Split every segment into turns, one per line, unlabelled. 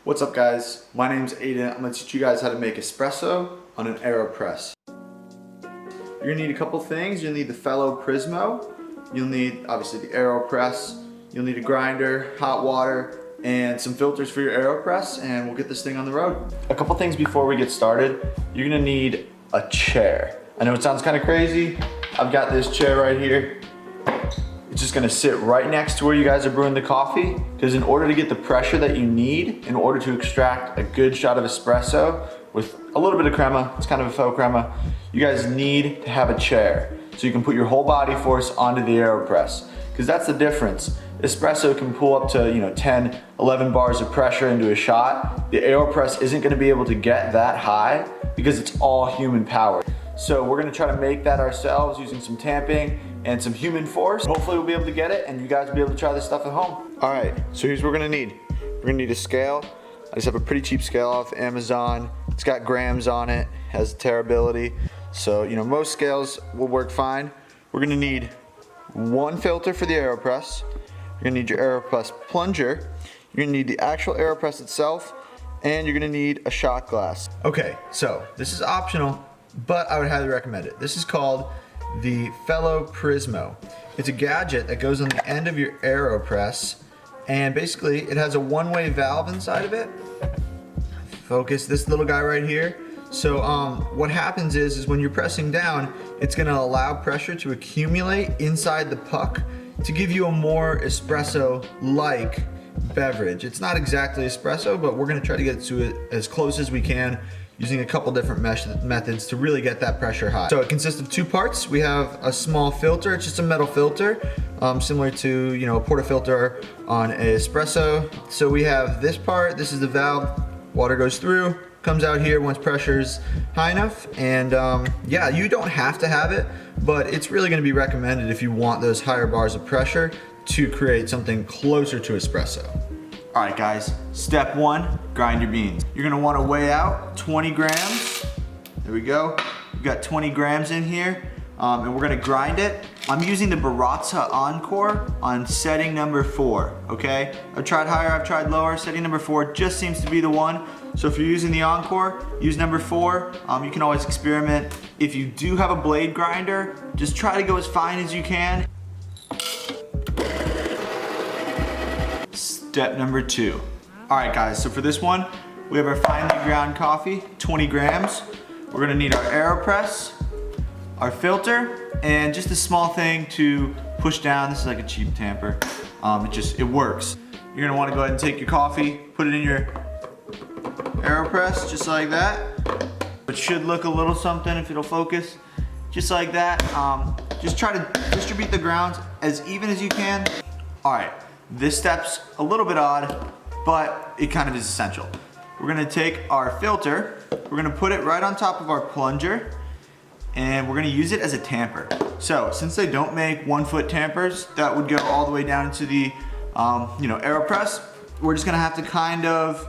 What's up guys, my name's Aiden. I'm going to teach you guys how to make espresso on an Aeropress. You're going to need a couple things. You'll need the fellow Prismo, you'll need obviously the Aeropress, you'll need a grinder, hot water, and some filters for your Aeropress, and we'll get this thing on the road. A couple things before we get started. You're going to need a chair. I know it sounds kind of crazy. I've got this chair right here. It's just gonna sit right next to where you guys are brewing the coffee, because in order to get the pressure that you need, in order to extract a good shot of espresso with a little bit of crema, it's kind of a faux crema, you guys need to have a chair so you can put your whole body force onto the Aeropress, because that's the difference. Espresso can pull up to 10, 11 bars of pressure into a shot. The Aeropress isn't gonna be able to get that high because it's all human power. So we're gonna try to make that ourselves using some tamping and some human force. Hopefully we'll be able to get it and you guys will be able to try this stuff at home. All right, so here's what we're gonna need. We're gonna need a scale. I just have a pretty cheap scale off Amazon. It's got grams on it, has tearability. So, most scales will work fine. We're gonna need one filter for the Aeropress. You're gonna need your Aeropress plunger. You're gonna need the actual Aeropress itself, and you're gonna need a shot glass. Okay, so this is optional, but I would highly recommend it. This is called the fellow Prismo. It's a gadget that goes on the end of your Aeropress, and basically it has a one-way valve inside of it. Focus this little guy right here. So what happens is when you're pressing down, it's gonna allow pressure to accumulate inside the puck to give you a more espresso-like beverage. It's not exactly espresso, but we're gonna try to get to it as close as we can using a couple different methods to really get that pressure high. So it consists of two parts. We have a small filter, it's just a metal filter, similar to a portafilter on an espresso. So we have this part, this is the valve, water goes through, comes out here once pressure's high enough, and yeah, you don't have to have it, but it's really gonna be recommended if you want those higher bars of pressure to create something closer to espresso. All right guys, step one, grind your beans. You're gonna wanna weigh out 20 grams. There we go. We've got 20 grams in here, and we're gonna grind it. I'm using the Baratza Encore on setting number 4, okay? I've tried higher, I've tried lower. Setting number 4 just seems to be the one. So if you're using the Encore, use number 4. You can always experiment. If you do have a blade grinder, just try to go as fine as you can. Step number 2. All right guys, so for this one, we have our finely ground coffee, 20 grams. We're gonna need our Aeropress, our filter, and just a small thing to push down. This is like a cheap tamper. It works. You're gonna wanna go ahead and take your coffee, put it in your Aeropress, just like that. It should look a little something if it'll focus, just like that. Just try to distribute the grounds as even as you can. All right. This step's a little bit odd, but it kind of is essential. We're gonna take our filter, we're gonna put it right on top of our plunger, and we're gonna use it as a tamper. So since they don't make 1-foot tampers that would go all the way down into the Aeropress, we're just gonna have to kind of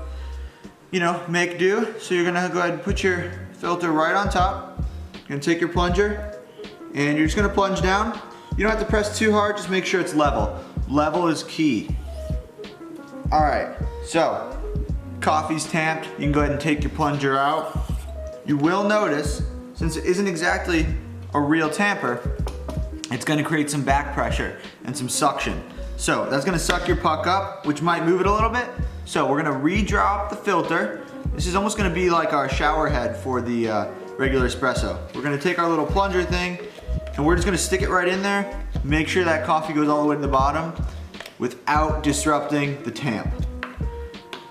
make do. So you're gonna go ahead and put your filter right on top. You're gonna take your plunger, and you're just gonna plunge down. You don't have to press too hard, just make sure it's level. Level is key. All right, so coffee's tamped. You can go ahead and take your plunger out. You will notice, since it isn't exactly a real tamper, it's gonna create some back pressure and some suction. So that's gonna suck your puck up, which might move it a little bit. So we're gonna re-drop the filter. This is almost gonna be like our shower head for the regular espresso. We're gonna take our little plunger thing, and we're just gonna stick it right in there. Make sure that coffee goes all the way to the bottom without disrupting the tamp.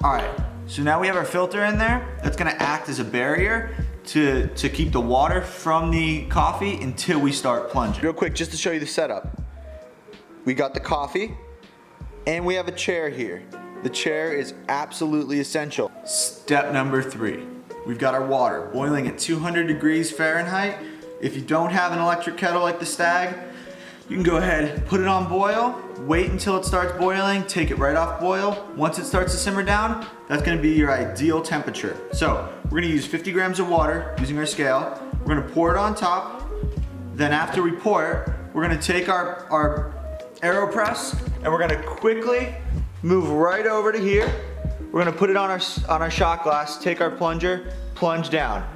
All right, so now we have our filter in there. That's gonna act as a barrier to keep the water from the coffee until we start plunging. Real quick, just to show you the setup. We got the coffee, and we have a chair here. The chair is absolutely essential. Step number 3. We've got our water boiling at 200 degrees Fahrenheit. If you don't have an electric kettle like the Stag, you can go ahead, put it on boil, wait until it starts boiling, take it right off boil. Once it starts to simmer down, that's gonna be your ideal temperature. So we're gonna use 50 grams of water using our scale. We're gonna pour it on top. Then after we pour it, we're gonna take our Aeropress and we're gonna quickly move right over to here. We're gonna put it on our shot glass, take our plunger, plunge down.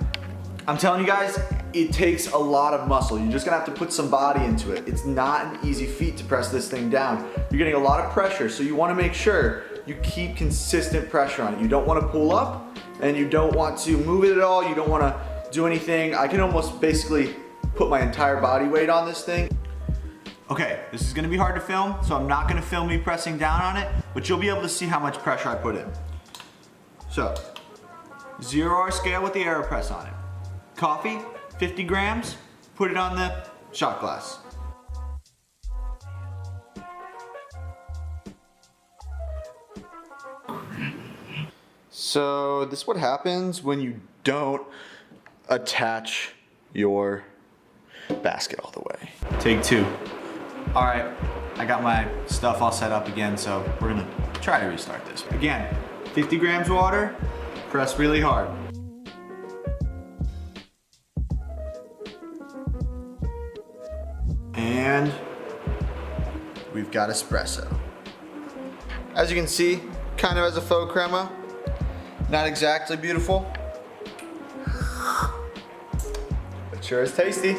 I'm telling you guys, it takes a lot of muscle. You're just gonna have to put some body into it. It's not an easy feat to press this thing down. You're getting a lot of pressure, so you wanna make sure you keep consistent pressure on it. You don't wanna pull up, and you don't want to move it at all. You don't wanna do anything. I can almost basically put my entire body weight on this thing. Okay, this is gonna be hard to film, so I'm not gonna film me pressing down on it, but you'll be able to see how much pressure I put in. So, 0-hour scale with the Aeropress on it. Coffee, 50 grams, put it on the shot glass. So, this is what happens when you don't attach your basket all the way. Take 2. All right, I got my stuff all set up again, so we're gonna try to restart this. Again, 50 grams water, press really hard. And we've got espresso. As you can see, kind of as a faux crema. Not exactly beautiful, but sure is tasty.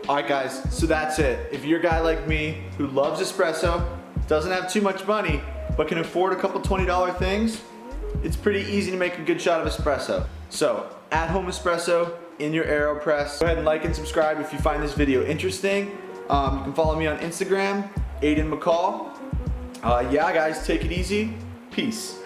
Alright guys, so that's it. If you're a guy like me who loves espresso, doesn't have too much money, but can afford a couple $20 things, it's pretty easy to make a good shot of espresso. So, at-home espresso in your Aeropress. Go ahead and like and subscribe if you find this video interesting. You can follow me on Instagram, Aiden McCall. Yeah guys, take it easy. Peace.